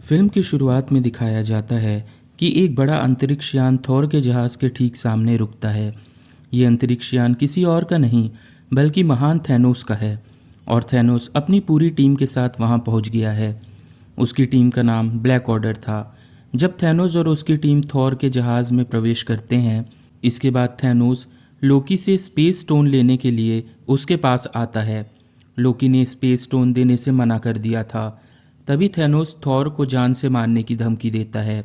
Film की शुरुआत में दिखाया जाता है कि एक बड़ा अंतरिक्ष यान थॉर के जहाज़ के ठीक सामने रुकता है। ये अंतरिक्ष यान किसी और का नहीं बल्कि महान थैनोस का है और थैनोस अपनी पूरी टीम के साथ वहां पहुंच गया है। उसकी टीम का नाम ब्लैक ऑर्डर था। जब थैनोस और उसकी टीम थॉर के जहाज़ में प्रवेश करते हैं, इसके बाद थैनोस लोकी से स्पेस स्टोन लेने के लिए उसके पास आता है। लोकी ने स्पेस स्टोन देने से मना कर दिया था। तभी थैनोस थॉर को जान से मारने की धमकी देता है।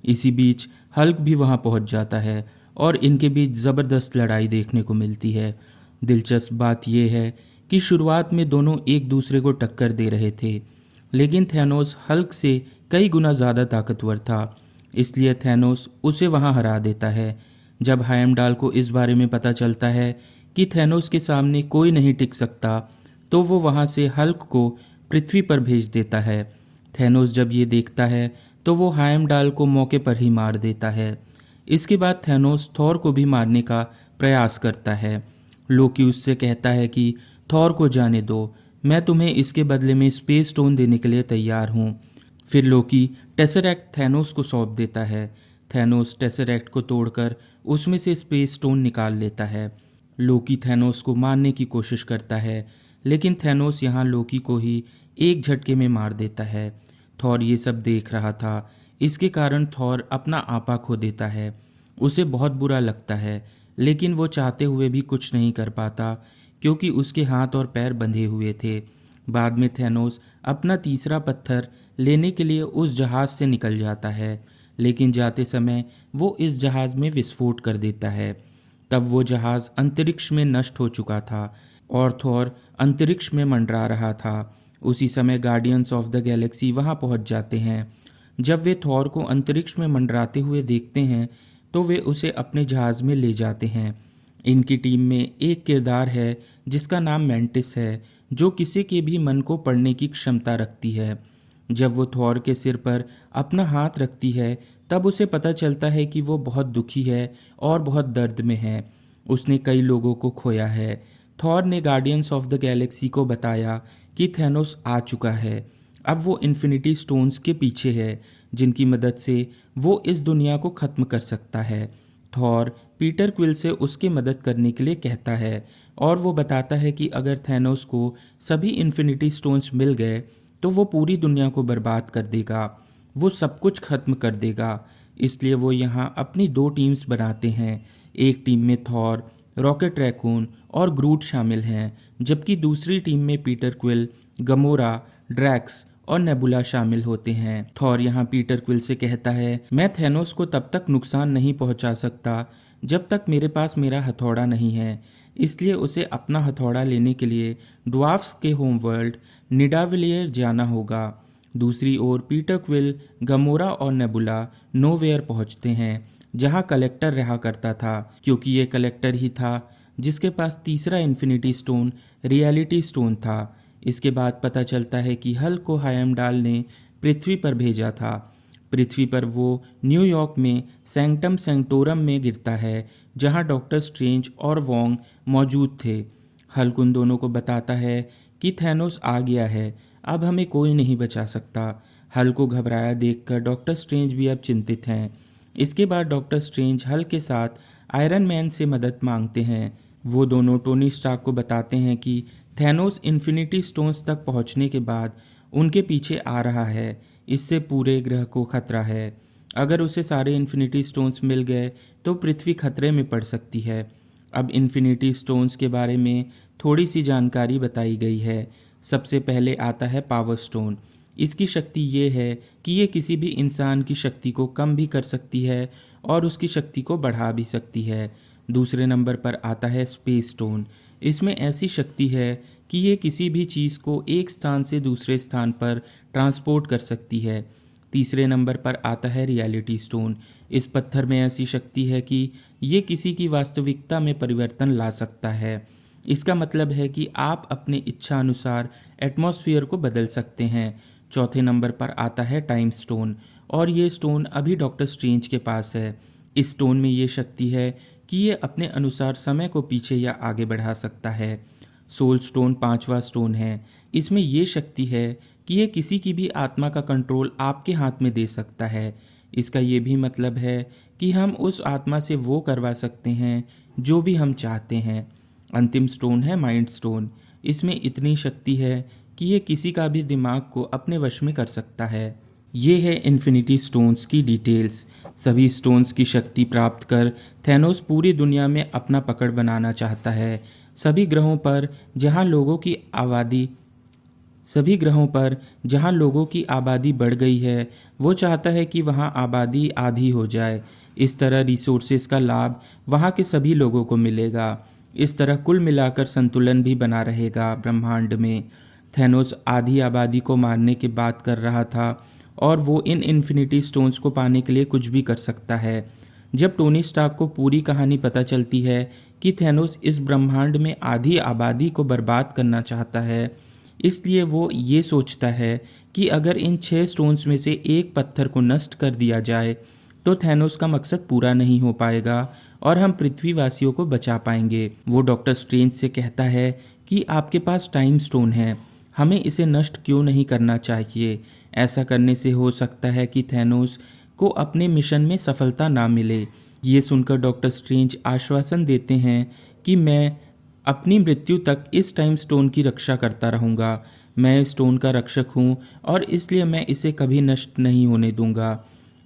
इसी बीच हल्क भी वहां पहुंच जाता है और इनके बीच ज़बरदस्त लड़ाई देखने को मिलती है। दिलचस्प बात यह है कि शुरुआत में दोनों एक दूसरे को टक्कर दे रहे थे, लेकिन थैनोस हल्क से कई गुना ज़्यादा ताकतवर था, इसलिए थैनोस उसे वहां हरा देता है। जब हायमडाल को इस बारे में पता चलता है कि थैनोस के सामने कोई नहीं टिक सकता, तो वो वहां से हल्क को पृथ्वी पर भेज देता है। थैनोस जब ये देखता है तो वो हायमडाल को मौके पर ही मार देता है। इसके बाद थैनोस थॉर को भी मारने का प्रयास करता है। लोकी उससे कहता है कि थॉर को जाने दो, मैं तुम्हें इसके बदले में स्पेस स्टोन देने के लिए तैयार हूँ। फिर लोकी टेसरैक्ट थैनोस को सौंप देता है। थैनोस टेसरैक्ट को तोड़कर उसमें से स्पेस स्टोन निकाल लेता है। लोकी थैनोस को मारने की कोशिश करता है, लेकिन थैनोस यहाँ लोकी को ही एक झटके में मार देता है। थॉर ये सब देख रहा था, इसके कारण थॉर अपना आपा खो देता है। उसे बहुत बुरा लगता है, लेकिन वो चाहते हुए भी कुछ नहीं कर पाता क्योंकि उसके हाथ और पैर बंधे हुए थे। बाद में थैनोस अपना तीसरा पत्थर लेने के लिए उस जहाज से निकल जाता है, लेकिन जाते समय वो इस जहाज में विस्फोट कर देता है। तब वो जहाज अंतरिक्ष में नष्ट हो चुका था और थॉर अंतरिक्ष में मंडरा रहा था। उसी समय गार्डियंस ऑफ द गैलेक्सी वहां पहुंच जाते हैं। जब वे थॉर को अंतरिक्ष में मंडराते हुए देखते हैं तो वे उसे अपने जहाज में ले जाते हैं। इनकी टीम में एक किरदार है जिसका नाम मैंटिस है, जो किसी के भी मन को पढ़ने की क्षमता रखती है। जब वो थॉर के सिर पर अपना हाथ रखती है, तब उसे पता चलता है कि वो बहुत दुखी है और बहुत दर्द में है। उसने कई लोगों को खोया है। थॉर ने गार्डियंस ऑफ द गैलेक्सी को बताया कि थैनोस आ चुका है। अब वो इन्फिनिटी स्टोन्स के पीछे है, जिनकी मदद से वो इस दुनिया को ख़त्म कर सकता है। थॉर पीटर क्विल से उसकी मदद करने के लिए कहता है और वो बताता है कि अगर थैनोस को सभी इन्फिनिटी स्टोन्स मिल गए तो वो पूरी दुनिया को बर्बाद कर देगा, वो सब कुछ खत्म कर देगा। इसलिए वो यहाँ अपनी दो टीम्स बनाते हैं। एक टीम में थॉर, रॉकेट रैकून और ग्रूट शामिल हैं, जबकि दूसरी टीम में पीटर क्विल, गमोरा, ड्रैक्स और नेबुला शामिल होते हैं। थॉर यहाँ पीटर क्विल से कहता है, मैं थैनोस को तब तक नुकसान नहीं पहुंचा सकता जब तक मेरे पास मेरा हथौड़ा नहीं है, इसलिए उसे अपना हथौड़ा लेने के लिए ड्वार्फ्स के होम वर्ल्ड निडाविलियर जाना होगा। दूसरी ओर पीटर क्विल, गमोरा और नेबुला नोवेयर पहुंचते हैं, जहां कलेक्टर रहा करता था, क्योंकि ये कलेक्टर ही था जिसके पास तीसरा इन्फिनिटी स्टोन, रियलिटी स्टोन था। इसके बाद पता चलता है कि हल्क को हायमडाल ने पृथ्वी पर भेजा था। पृथ्वी पर वो न्यूयॉर्क में सैंक्टम सैंक्टोरम में गिरता है, जहां डॉक्टर स्ट्रेंज और वोंग मौजूद थे। हल्क उन दोनों को बताता है कि थैनोस आ गया है, अब हमें कोई नहीं बचा सकता। हल्क को घबराया देखकर डॉक्टर स्ट्रेंज भी अब चिंतित हैं। इसके बाद डॉक्टर स्ट्रेंज हल्क के साथ आयरन मैन से मदद मांगते हैं। वो दोनों टोनी स्टार्क को बताते हैं कि थैनोस इन्फिनिटी स्टोन्स तक पहुंचने के बाद उनके पीछे आ रहा है, इससे पूरे ग्रह को खतरा है। अगर उसे सारे इन्फिनिटी स्टोन्स मिल गए तो पृथ्वी खतरे में पड़ सकती है। अब इन्फिनिटी स्टोन्स के बारे में थोड़ी सी जानकारी बताई गई है। सबसे पहले आता है पावर स्टोन। इसकी शक्ति ये है कि ये किसी भी इंसान की शक्ति को कम भी कर सकती है और उसकी शक्ति को बढ़ा भी सकती है। दूसरे नंबर पर आता है स्पेस स्टोन। इसमें ऐसी शक्ति है कि ये किसी भी चीज़ को एक स्थान से दूसरे स्थान पर ट्रांसपोर्ट कर सकती है। तीसरे नंबर पर आता है रियलिटी स्टोन। इस पत्थर में ऐसी शक्ति है कि ये किसी की वास्तविकता में परिवर्तन ला सकता है। इसका मतलब है कि आप अपनी इच्छा अनुसार एटमॉस्फेयर को बदल सकते हैं। चौथे नंबर पर आता है टाइम स्टोन और ये स्टोन अभी डॉक्टर स्ट्रेंज के पास है। इस स्टोन में ये शक्ति है कि ये अपने अनुसार समय को पीछे या आगे बढ़ा सकता है। सोल स्टोन पांचवा स्टोन है। इसमें ये शक्ति है कि ये किसी की भी आत्मा का कंट्रोल आपके हाथ में दे सकता है। इसका ये भी मतलब है कि हम उस आत्मा से वो करवा सकते हैं जो भी हम चाहते हैं। अंतिम स्टोन है माइंड स्टोन। इसमें इतनी शक्ति है कि ये किसी का भी दिमाग को अपने वश में कर सकता है। ये है इन्फिनिटी स्टोन्स की डिटेल्स। सभी स्टोन्स की शक्ति प्राप्त कर थैनोस पूरी दुनिया में अपना पकड़ बनाना चाहता है। सभी ग्रहों पर जहाँ लोगों की आबादी सभी ग्रहों पर जहाँ लोगों की आबादी बढ़ गई है, वो चाहता है कि वहाँ आबादी आधी हो जाए। इस तरह रिसोर्सेज का लाभ वहाँ के सभी लोगों को मिलेगा। इस तरह कुल मिलाकर संतुलन भी बना रहेगा ब्रह्मांड में। थैनोस आधी आबादी को मारने की बात कर रहा था और वो इन इन्फिनिटी स्टोन्स को पाने के लिए कुछ भी कर सकता है। जब टोनी स्टार्क को पूरी कहानी पता चलती है कि थैनोस इस ब्रह्मांड में आधी आबादी को बर्बाद करना चाहता है, इसलिए वो ये सोचता है कि अगर इन 6 स्टोन्स में से एक पत्थर को नष्ट कर दिया जाए तो थैनोस का मकसद पूरा नहीं हो पाएगा और हम पृथ्वीवासियों को बचा पाएंगे। वो डॉक्टर स्ट्रेंज से कहता है कि आपके पास टाइम स्टोन है, हमें इसे नष्ट क्यों नहीं करना चाहिए। ऐसा करने से हो सकता है कि थैनोस को अपने मिशन में सफलता ना मिले। ये सुनकर डॉक्टर स्ट्रेंज आश्वासन देते हैं कि मैं अपनी मृत्यु तक इस टाइम स्टोन की रक्षा करता रहूँगा। मैं इस स्टोन का रक्षक हूँ और इसलिए मैं इसे कभी नष्ट नहीं होने दूंगा।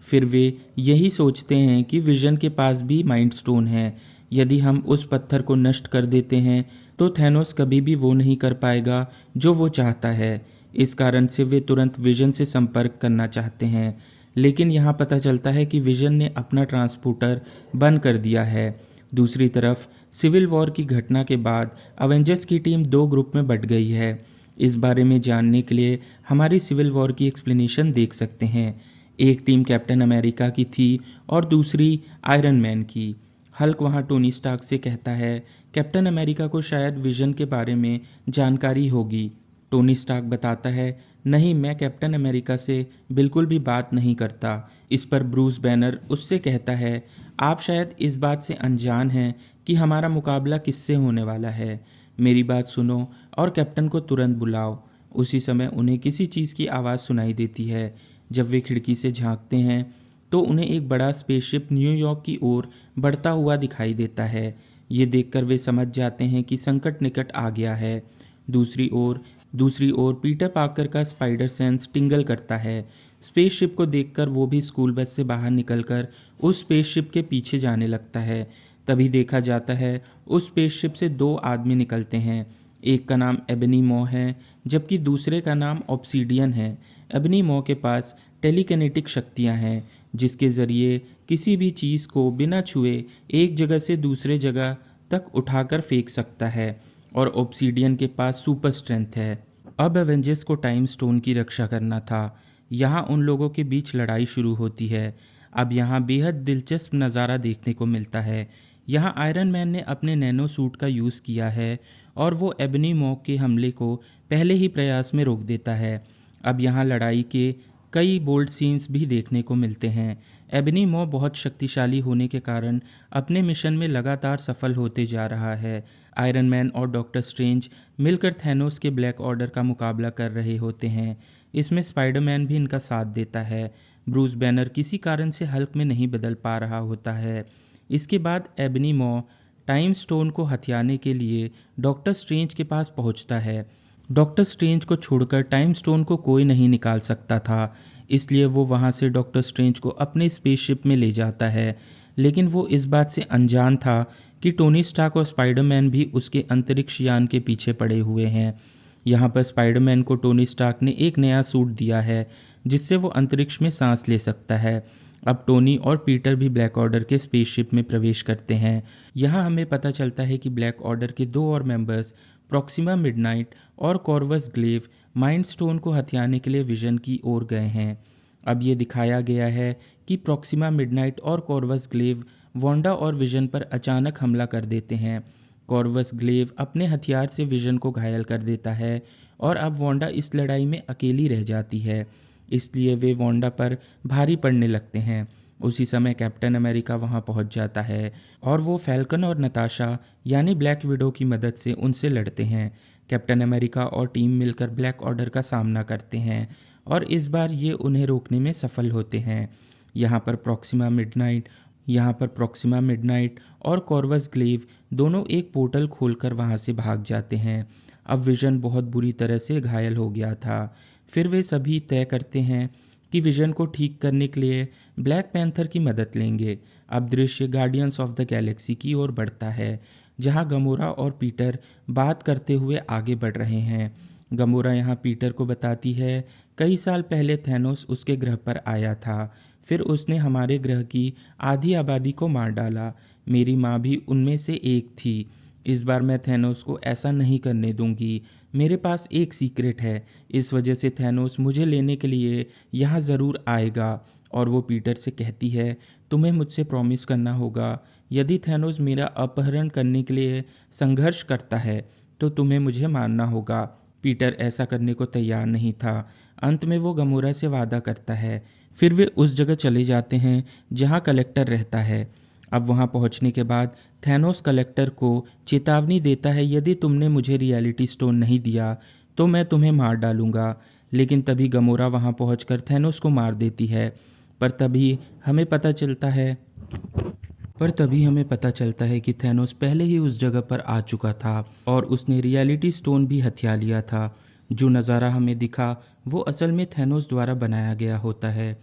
फिर वे यही सोचते हैं कि विजन के पास भी माइंड स्टोन है। यदि हम उस पत्थर को नष्ट कर देते हैं तो थैनोस कभी भी वो नहीं कर पाएगा जो वो चाहता है। इस कारण से वे तुरंत विजन से संपर्क करना चाहते हैं, लेकिन यहाँ पता चलता है कि विजन ने अपना ट्रांसपोर्टर बंद कर दिया है। दूसरी तरफ सिविल वॉर की घटना के बाद अवेंजर्स की टीम 2 ग्रुप में बंट गई है। इस बारे में जानने के लिए हमारी सिविल वॉर की एक्सप्लेनेशन देख सकते हैं। एक टीम कैप्टन अमेरिका की थी और दूसरी आयरन मैन की। हल्क वहाँ टोनी स्टार्क से कहता है कैप्टन अमेरिका को शायद विजन के बारे में जानकारी होगी। टोनी स्टार्क बताता है नहीं, मैं कैप्टन अमेरिका से बिल्कुल भी बात नहीं करता। इस पर ब्रूस बैनर उससे कहता है आप शायद इस बात से अनजान हैं कि हमारा मुकाबला किससे होने वाला है। मेरी बात सुनो और कैप्टन को तुरंत बुलाओ। उसी समय उन्हें किसी चीज़ की आवाज़ सुनाई देती है। जब वे खिड़की से झांकते हैं तो उन्हें एक बड़ा स्पेसशिप न्यूयॉर्क की ओर बढ़ता हुआ दिखाई देता है। ये देखकर वे समझ जाते हैं कि संकट निकट आ गया है। दूसरी ओर पीटर पार्कर का स्पाइडर सेंस टिंगल करता है। स्पेसशिप को देखकर वो भी स्कूल बस से बाहर निकलकर उस स्पेसशिप के पीछे जाने लगता है। तभी देखा जाता है उस स्पेसशिप से 2 आदमी निकलते हैं। एक का नाम एबनी मॉ है जबकि दूसरे का नाम ऑब्सीडियन है। एबनी मॉ के पास टेलीकिनेटिक शक्तियां हैं जिसके ज़रिए किसी भी चीज़ को बिना छुए एक जगह से दूसरे जगह तक उठाकर फेंक सकता है और ऑब्सीडियन के पास सुपर स्ट्रेंथ है। अब एवेंजर्स को टाइम स्टोन की रक्षा करना था। यहाँ उन लोगों के बीच लड़ाई शुरू होती है। अब यहाँ बेहद दिलचस्प नज़ारा देखने को मिलता है। यहाँ आयरन मैन ने अपने नैनो सूट का यूज़ किया है और वो एबनी मॉ के हमले को पहले ही प्रयास में रोक देता है। अब यहाँ लड़ाई के कई बोल्ड सीन्स भी देखने को मिलते हैं। एबनी मॉ बहुत शक्तिशाली होने के कारण अपने मिशन में लगातार सफल होते जा रहा है। आयरन मैन और डॉक्टर स्ट्रेंज मिलकर थैनोस के ब्लैक ऑर्डर का मुकाबला कर रहे होते हैं। इसमें स्पाइडरमैन भी इनका साथ देता है। ब्रूस बैनर किसी कारण से हल्क में नहीं बदल पा रहा होता है। इसके बाद एबनी मॉ टाइम स्टोन को हथियाने के लिए डॉक्टर स्ट्रेंज के पास पहुंचता है। डॉक्टर स्ट्रेंज को छोड़कर टाइम स्टोन को कोई नहीं निकाल सकता था, इसलिए वो वहाँ से डॉक्टर स्ट्रेंज को अपने स्पेसशिप में ले जाता है। लेकिन वो इस बात से अनजान था कि टोनी स्टार्क और स्पाइडरमैन भी उसके अंतरिक्ष यान के पीछे पड़े हुए हैं। यहाँ पर स्पाइडरमैन को टोनी स्टार्क ने एक नया सूट दिया है जिससे वो अंतरिक्ष में सांस ले सकता है। अब टोनी और पीटर भी ब्लैक ऑर्डर के स्पेसशिप में प्रवेश करते हैं। यहाँ हमें पता चलता है कि ब्लैक ऑर्डर के 2 और मेंबर्स प्रॉक्सिमा मिडनाइट और कॉर्वस ग्लेव माइंड स्टोन को हथियाने के लिए विजन की ओर गए हैं। अब ये दिखाया गया है कि प्रॉक्सिमा मिडनाइट और कॉर्वस ग्लेव वांडा और विजन पर अचानक हमला कर देते हैं। कॉर्वस ग्लेव अपने हथियार से विजन को घायल कर देता है और अब वांडा इस लड़ाई में अकेली रह जाती है, इसलिए वे वांडा पर भारी पड़ने लगते हैं। उसी समय कैप्टन अमेरिका वहां पहुंच जाता है और वो फैल्कन और नताशा यानी ब्लैक विडो की मदद से उनसे लड़ते हैं। कैप्टन अमेरिका और टीम मिलकर ब्लैक ऑर्डर का सामना करते हैं और इस बार ये उन्हें रोकने में सफल होते हैं। यहाँ पर प्रॉक्सिमा मिडनाइट और कॉर्वस ग्लेव दोनों एक पोर्टल खोलकर वहाँ से भाग जाते हैं। अब विजन बहुत बुरी तरह से घायल हो गया था। फिर वे सभी तय करते हैं कि विजन को ठीक करने के लिए ब्लैक पैंथर की मदद लेंगे। अब दृश्य गार्डियंस ऑफ द गैलेक्सी की ओर बढ़ता है, जहाँ गमोरा और पीटर बात करते हुए आगे बढ़ रहे हैं। गमोरा यहाँ पीटर को बताती है, कई साल पहले थैनोस उसके ग्रह पर आया था, फिर उसने हमारे ग्रह की आधी आबादी को मार डाला। मेरी माँ भी उनमें से एक थी। इस बार मैं थैनोस को ऐसा नहीं करने दूंगी। मेरे पास एक सीक्रेट है, इस वजह से थैनोस मुझे लेने के लिए यहाँ ज़रूर आएगा। और वो पीटर से कहती है, तुम्हें मुझसे प्रॉमिस करना होगा, यदि थैनोस मेरा अपहरण करने के लिए संघर्ष करता है तो तुम्हें मुझे मारना होगा। पीटर ऐसा करने को तैयार नहीं था। अंत में वो गमोरा से वादा करता है। फिर वे उस जगह चले जाते हैं जहाँ कलेक्टर रहता है। अब वहाँ पहुँचने के बाद थैनोस कलेक्टर को चेतावनी देता है, यदि तुमने मुझे रियलिटी स्टोन नहीं दिया तो मैं तुम्हें मार डालूंगा। लेकिन तभी गमोरा वहाँ पहुँचकर थैनोस को मार देती है। पर तभी हमें पता चलता है कि थैनोस पहले ही उस जगह पर आ चुका था और उसने रियलिटी स्टोन भी हथिया लिया था। जो नज़ारा हमें दिखा वो असल में थैनोस द्वारा बनाया गया होता है।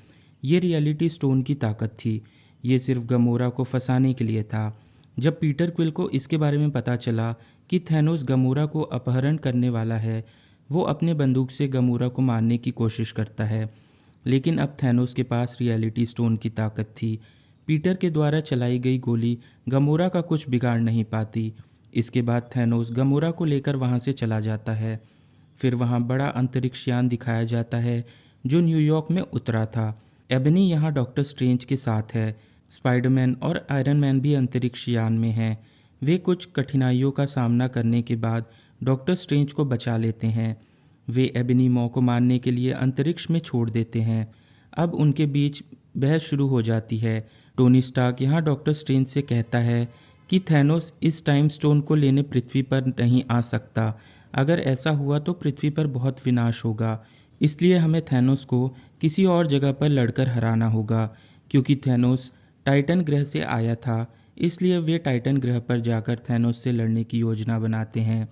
ये रियलिटी स्टोन की ताकत थी, ये सिर्फ गमोरा को फंसाने के लिए था। जब पीटर क्विल को इसके बारे में पता चला कि थैनोस गमोरा को अपहरण करने वाला है, वो अपने बंदूक से गमोरा को मारने की कोशिश करता है। लेकिन अब थैनोस के पास रियलिटी स्टोन की ताकत थी। पीटर के द्वारा चलाई गई गोली गमोरा का कुछ बिगाड़ नहीं पाती। इसके बाद थैनोस गमोरा को लेकर वहाँ से चला जाता है। फिर वहाँ बड़ा अंतरिक्ष यान दिखाया जाता है जो न्यूयॉर्क में उतरा था। एबनी यहाँ डॉक्टर स्ट्रेंज के साथ है। स्पाइडरमैन और आयरन मैन भी अंतरिक्ष यान में हैं। वे कुछ कठिनाइयों का सामना करने के बाद डॉक्टर स्ट्रेंज को बचा लेते हैं। वे एबनी मॉ को मारने के लिए अंतरिक्ष में छोड़ देते हैं। अब उनके बीच बहस शुरू हो जाती है। टोनी स्टार्क यहाँ डॉक्टर स्ट्रेंज से कहता है कि थैनोस इस टाइम स्टोन को लेने पृथ्वी पर नहीं आ सकता। अगर ऐसा हुआ तो पृथ्वी पर बहुत विनाश होगा, इसलिए हमें थैनोस को किसी और जगह पर लड़कर हराना होगा। क्योंकि थैनोस टाइटन ग्रह से आया था, इसलिए वे टाइटन ग्रह पर जाकर थैनोस से लड़ने की योजना बनाते हैं।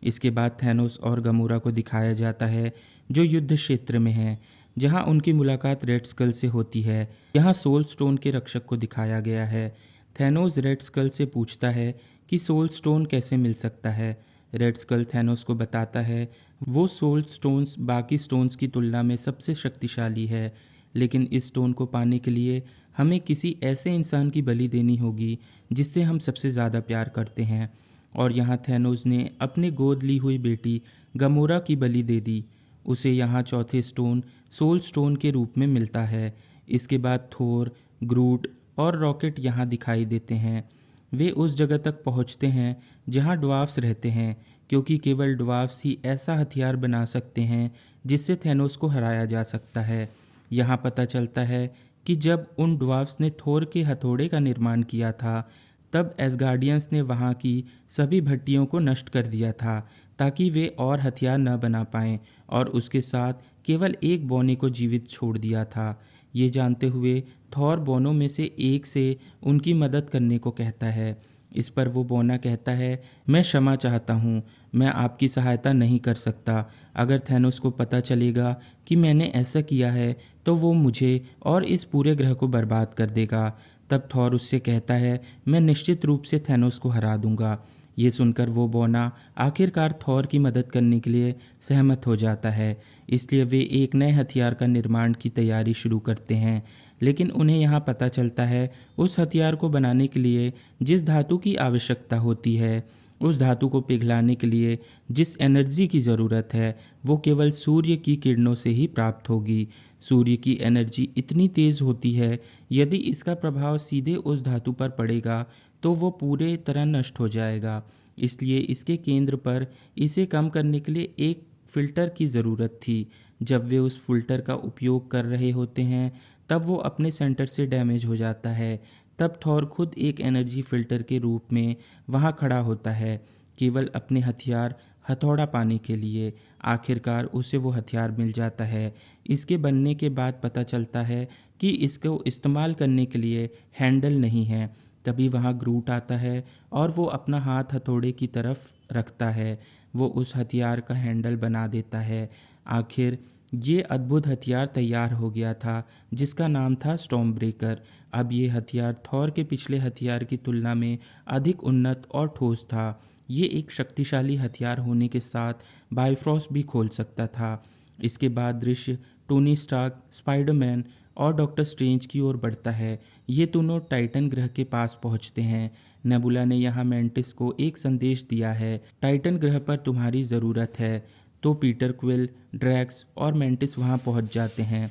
इसके बाद थैनोस और गमोरा को दिखाया जाता है जो युद्ध क्षेत्र में है, जहां उनकी मुलाकात रेड स्कल से होती है। यहाँ सोल स्टोन के रक्षक को दिखाया गया है। थैनोस रेड स्कल से पूछता है कि सोल स्टोन कैसे मिल सकता है। रेड स्कल थैनोस को बताता है वो सोल स्टोन्स बाकी स्टोन्स की तुलना में सबसे शक्तिशाली है, लेकिन इस स्टोन को पाने के लिए हमें किसी ऐसे इंसान की बलि देनी होगी जिससे हम सबसे ज़्यादा प्यार करते हैं। और यहाँ थैनोस ने अपने गोद ली हुई बेटी गमोरा की बलि दे दी। उसे यहाँ चौथे स्टोन सोल स्टोन के रूप में मिलता है। इसके बाद थोर, ग्रूट और रॉकेट यहाँ दिखाई देते हैं। वे उस जगह तक पहुँचते हैं जहाँ ड्वार्फ्स रहते हैं, क्योंकि केवल ड्वार्फ्स ही ऐसा हथियार बना सकते हैं जिससे थैनोस को हराया जा सकता है। यहाँ पता चलता है कि जब उन ड्वार्फ्स ने थोर के हथौड़े का निर्माण किया था, तब एसगार्डियंस ने वहाँ की सभी भट्टियों को नष्ट कर दिया था ताकि वे और हथियार न बना पाएं, और उसके साथ केवल एक बौने को जीवित छोड़ दिया था। ये जानते हुए थॉर बौनों में से एक से उनकी मदद करने को कहता है। इस पर वो बौना कहता है, मैं क्षमा चाहता हूँ, मैं आपकी सहायता नहीं कर सकता। अगर थैनोस को पता चलेगा कि मैंने ऐसा किया है तो वो मुझे और इस पूरे ग्रह को बर्बाद कर देगा। तब थॉर उससे कहता है, मैं निश्चित रूप से थैनोस को हरा दूंगा। ये सुनकर वो बौना आखिरकार थॉर की मदद करने के लिए सहमत हो जाता है। इसलिए वे एक नए हथियार का निर्माण की तैयारी शुरू करते हैं। लेकिन उन्हें यहाँ पता चलता है उस हथियार को बनाने के लिए जिस धातु की आवश्यकता होती है, उस धातु को पिघलाने के लिए जिस एनर्जी की ज़रूरत है, वो केवल सूर्य की किरणों से ही प्राप्त होगी। सूर्य की एनर्जी इतनी तेज़ होती है, यदि इसका प्रभाव सीधे उस धातु पर पड़ेगा तो वो पूरे तरह नष्ट हो जाएगा। इसलिए इसके केंद्र पर इसे कम करने के लिए एक फिल्टर की ज़रूरत थी। जब वे उस फिल्टर का उपयोग कर रहे होते हैं तब वो अपने सेंटर से डैमेज हो जाता है। तब थॉर खुद एक एनर्जी फिल्टर के रूप में वहाँ खड़ा होता है, केवल अपने हथियार हथौड़ा पाने के लिए। आखिरकार उसे वो हथियार मिल जाता है। इसके बनने के बाद पता चलता है कि इसको इस्तेमाल करने के लिए हैंडल नहीं है। तभी वहाँ ग्रूट आता है और वो अपना हाथ हथौड़े की तरफ रखता है। वो उस हथियार का हैंडल बना देता है। आखिर ये अद्भुत हथियार तैयार हो गया था जिसका नाम था स्टॉर्म ब्रेकर। अब ये हथियार थॉर के पिछले हथियार की तुलना में अधिक उन्नत और ठोस था। ये एक शक्तिशाली हथियार होने के साथ बाइफ्रॉस्ट भी खोल सकता था। इसके बाद दृश्य टोनी स्टार्क, स्पाइडरमैन और डॉक्टर स्ट्रेंज की ओर बढ़ता है। ये दोनों टाइटन ग्रह के पास पहुंचते हैं। नेबुला ने यहाँ मैंटिस को एक संदेश दिया है, टाइटन ग्रह पर तुम्हारी ज़रूरत है। तो पीटर क्विल, ड्रैक्स और मैंटिस वहाँ पहुँच जाते हैं।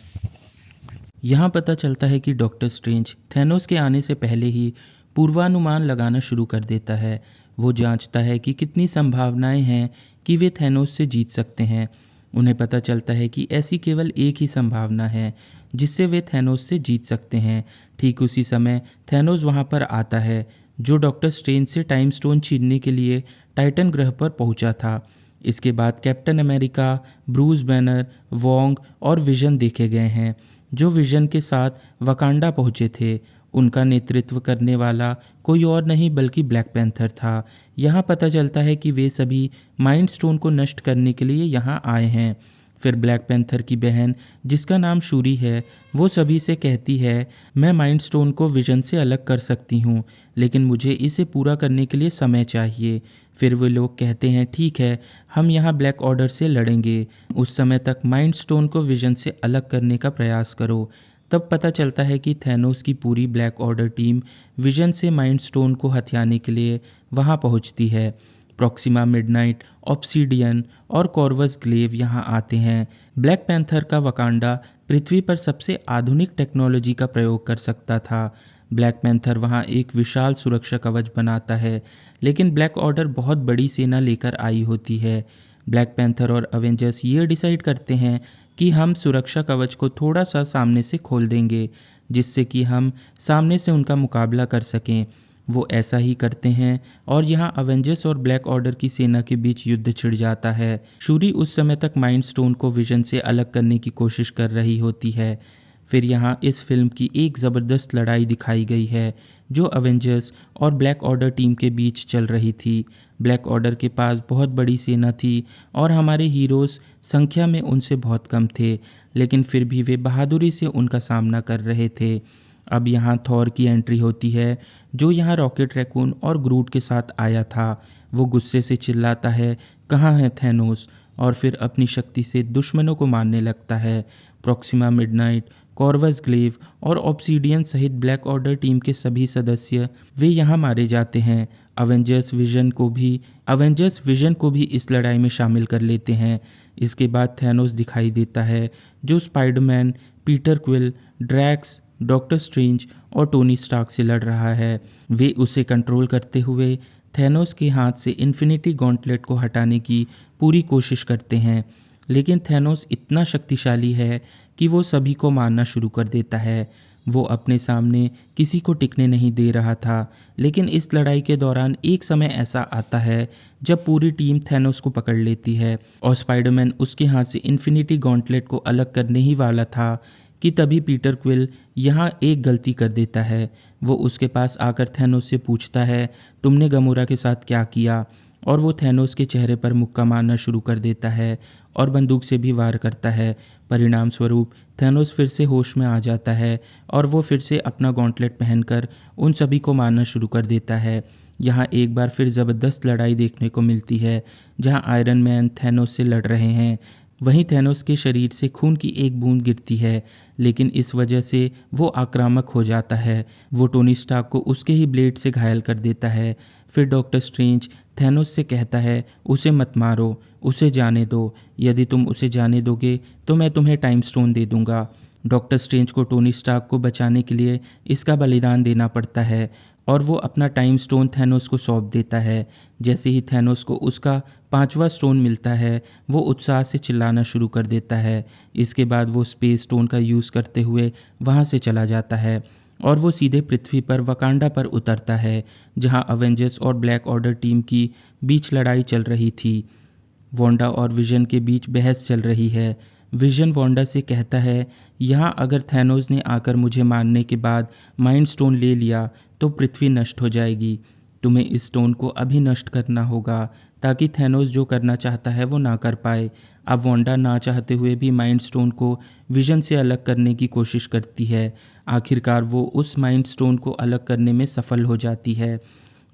यहाँ पता चलता है कि डॉक्टर स्ट्रेंज थैनोस के आने से पहले ही पूर्वानुमान लगाना शुरू कर देता है। वो जांचता है कि कितनी संभावनाएं हैं कि वे थैनोस से जीत सकते हैं। उन्हें पता चलता है कि ऐसी केवल एक ही संभावना है जिससे वे थैनोस से जीत सकते हैं। ठीक उसी समय थैनोस वहाँ पर आता है, जो डॉक्टर स्ट्रेंज से टाइम स्टोन छीनने के लिए टाइटन ग्रह पर पहुँचा था। इसके बाद captain America, Bruce banner, Wong और विजन देखे गए हैं, जो विजन के साथ वकांडा पहुँचे थे। उनका नेतृत्व करने वाला कोई और नहीं बल्कि ब्लैक पैंथर था। यहाँ पता चलता है कि वे सभी माइंड स्टोन को नष्ट करने के लिए यहाँ आए हैं। फिर ब्लैक पैंथर की बहन, जिसका नाम शूरी है, वो सभी से कहती है, मैं माइंड स्टोन को विजन से अलग कर सकती हूँ, लेकिन मुझे इसे पूरा करने के लिए समय चाहिए। फिर वे लोग कहते हैं, ठीक है, हम यहाँ ब्लैक ऑर्डर से लड़ेंगे। उस समय तक माइंड स्टोन को विजन से अलग करने का प्रयास करो। तब पता चलता है कि थैनोस की पूरी ब्लैक ऑर्डर टीम विजन से माइंड स्टोन को हथियाने के लिए वहाँ पहुँचती है। प्रॉक्सिमा, मिडनाइट, ऑब्सीडियन और कॉर्वस ग्लेव यहाँ आते हैं। ब्लैक पैंथर का वकांडा पृथ्वी पर सबसे आधुनिक टेक्नोलॉजी का प्रयोग कर सकता था। ब्लैक पैंथर वहाँ एक विशाल सुरक्षा कवच बनाता है, लेकिन ब्लैक ऑर्डर बहुत बड़ी सेना लेकर आई होती है। ब्लैक पैंथर और अवेंजर्स ये डिसाइड करते हैं कि हम सुरक्षा कवच को थोड़ा सा सामने से खोल देंगे, जिससे कि हम सामने से उनका मुकाबला कर सकें। वो ऐसा ही करते हैं और यहाँ अवेंजर्स और ब्लैक ऑर्डर की सेना के बीच युद्ध छिड़ जाता है। शूरी उस समय तक माइंड स्टोन को विजन से अलग करने की कोशिश कर रही होती है। फिर यहाँ इस फिल्म की एक ज़बरदस्त लड़ाई दिखाई गई है जो अवेंजर्स और ब्लैक ऑर्डर टीम के बीच चल रही थी। ब्लैक ऑर्डर के पास बहुत बड़ी सेना थी और हमारे हीरोज़ संख्या में उनसे बहुत कम थे, लेकिन फिर भी वे बहादुरी से उनका सामना कर रहे थे। अब यहाँ थॉर की एंट्री होती है, जो यहाँ रॉकेट रैकून और ग्रूट के साथ आया था। वो गुस्से से चिल्लाता है, कहाँ है थैनोस, और फिर अपनी शक्ति से दुश्मनों को मारने लगता है। प्रॉक्सिमा, मिडनाइट, कॉर्वस ग्लेव और ऑब्सीडियन सहित ब्लैक ऑर्डर टीम के सभी सदस्य वे यहाँ मारे जाते हैं। अवेंजर्स विजन को भी इस लड़ाई में शामिल कर लेते हैं। इसके बाद थैनोस दिखाई देता है, जो Spiderman, Peter Quill, Drax, Doctor Strange और टोनी स्टार्क से लड़ रहा है। वे उसे कंट्रोल करते हुए थैनोस के हाथ से इन्फिनिटी गॉन्टलेट को हटाने की पूरी कोशिश करते हैं, लेकिन थैनोस इतना शक्तिशाली है कि वो सभी को मारना शुरू कर देता है। वो अपने सामने किसी को टिकने नहीं दे रहा था, लेकिन इस लड़ाई के दौरान एक समय ऐसा आता है जब पूरी टीम थैनोस को पकड़ लेती है और स्पाइडरमैन उसके हाथ से इन्फिनिटी गॉन्टलेट को अलग करने ही वाला था कि तभी पीटर क्विल यहाँ एक गलती कर देता है। वो उसके पास आकर थैनोस से पूछता है, तुमने गमोरा के साथ क्या किया? और वो थैनोस के चेहरे पर मुक्का मारना शुरू कर देता है और बंदूक से भी वार करता है। परिणाम स्वरूप थैनोस फिर से होश में आ जाता है और वो फिर से अपना गॉन्टलेट पहनकर उन सभी को मारना शुरू कर देता है। यहाँ एक बार फिर ज़बरदस्त लड़ाई देखने को मिलती है, जहाँ आयरन मैन थैनोस से लड़ रहे हैं। वहीं थैनोस के शरीर से खून की एक बूंद गिरती है, लेकिन इस वजह से वो आक्रामक हो जाता है। वो टोनी स्टार्क को उसके ही ब्लेड से घायल कर देता है। फिर डॉक्टर स्ट्रेंज थैनोस से कहता है, उसे मत मारो, उसे जाने दो। यदि तुम उसे जाने दोगे तो मैं तुम्हें टाइम स्टोन दे दूंगा। डॉक्टर स्ट्रेंज को टोनी स्टार्क को बचाने के लिए इसका बलिदान देना पड़ता है और वो अपना टाइम स्टोन थैनोस को सौंप देता है। जैसे ही थैनोस को उसका 5वां स्टोन मिलता है वो उत्साह से चिल्लाना शुरू कर देता है। इसके बाद वो स्पेस स्टोन का यूज़ करते हुए वहाँ से चला जाता है और वो सीधे पृथ्वी पर वकांडा पर उतरता है, जहाँ अवेंजर्स और ब्लैक ऑर्डर टीम की बीच लड़ाई चल रही थी। वांडा और विजन के बीच बहस चल रही है। विजन वांडा से कहता है, यहाँ अगर थैनोस ने आकर मुझे मारने के बाद माइंड स्टोन ले लिया तो पृथ्वी नष्ट हो जाएगी। तुम्हें इस स्टोन को अभी नष्ट करना होगा ताकि थैनोस जो करना चाहता है वो ना कर पाए। अब वांडा ना चाहते हुए भी माइंड स्टोन को विजन से अलग करने की कोशिश करती है। आखिरकार वो उस माइंड स्टोन को अलग करने में सफल हो जाती है।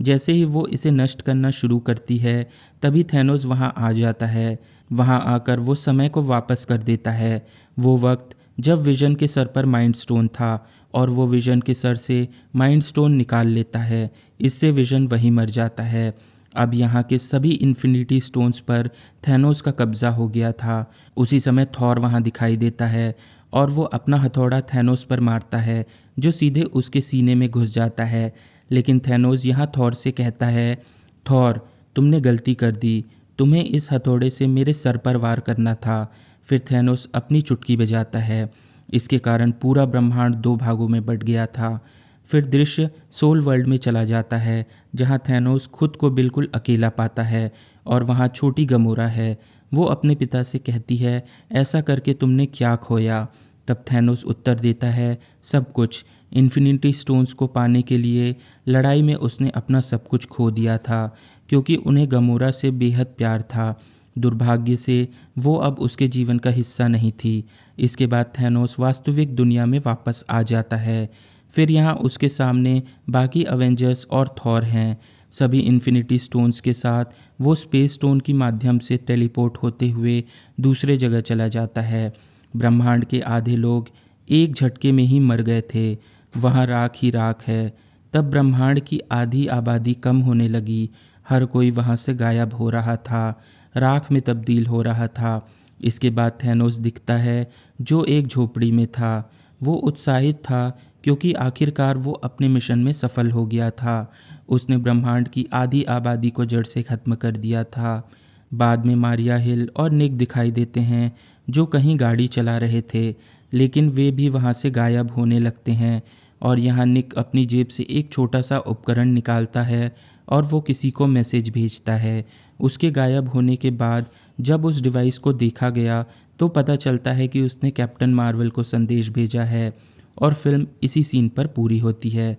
जैसे ही वो इसे नष्ट करना शुरू करती है तभी थैनोस वहाँ आ जाता है। वहाँ आकर वो समय को वापस कर देता है, वो वक्त जब विजन के सर पर माइंड स्टोन था, और वो विजन के सर से माइंड स्टोन निकाल लेता है। इससे विजन वहीं मर जाता है। अब यहाँ के सभी इन्फिनिटी स्टोन्स पर थैनोस का कब्जा हो गया था। उसी समय थॉर वहाँ दिखाई देता है और वो अपना हथौड़ा थैनोस पर मारता है, जो सीधे उसके सीने में घुस जाता है। लेकिन थैनोस यहाँ थॉर से कहता है, थॉर तुमने गलती कर दी, तुम्हें इस हथौड़े से मेरे सर पर वार करना था। फिर थैनोस अपनी चुटकी बजाता है। इसके कारण पूरा ब्रह्मांड 2 भागों में बंट गया था। फिर दृश्य सोल वर्ल्ड में चला जाता है, जहाँ थैनोस खुद को बिल्कुल अकेला पाता है और वहाँ छोटी गमोरा है। वो अपने पिता से कहती है, ऐसा करके तुमने क्या खोया? तब थैनोस उत्तर देता है, सब कुछ। इन्फिनिटी स्टोन्स को पाने के लिए लड़ाई में उसने अपना सब कुछ खो दिया था, क्योंकि उन्हें गमोरा से बेहद प्यार था। दुर्भाग्य से वो अब उसके जीवन का हिस्सा नहीं थी। इसके बाद थैनोस वास्तविक दुनिया में वापस आ जाता है। फिर यहाँ उसके सामने बाकी अवेंजर्स और थॉर हैं। सभी इन्फिनिटी स्टोन्स के साथ वो स्पेस स्टोन के माध्यम से टेलीपोर्ट होते हुए दूसरे जगह चला जाता है। ब्रह्मांड के आधे लोग एक झटके में ही मर गए थे। वहाँ राख ही राख है। तब ब्रह्मांड की आधी आबादी कम होने लगी। हर कोई वहाँ से गायब हो रहा था, राख में तब्दील हो रहा था। इसके बाद थैनोस दिखता है, जो एक झोपड़ी में था। वो उत्साहित था क्योंकि आखिरकार वो अपने मिशन में सफल हो गया था। उसने ब्रह्मांड की आधी आबादी को जड़ से ख़त्म कर दिया था। बाद में मारिया हिल और निक दिखाई देते हैं, जो कहीं गाड़ी चला रहे थे, लेकिन वे भी वहाँ से गायब होने लगते हैं। और यहाँ निक अपनी जेब से एक छोटा सा उपकरण निकालता है और वो किसी को मैसेज भेजता है। उसके गायब होने के बाद जब उस डिवाइस को देखा गया तो पता चलता है कि उसने कैप्टन मार्वल को संदेश भेजा है, और फिल्म इसी सीन पर पूरी होती है।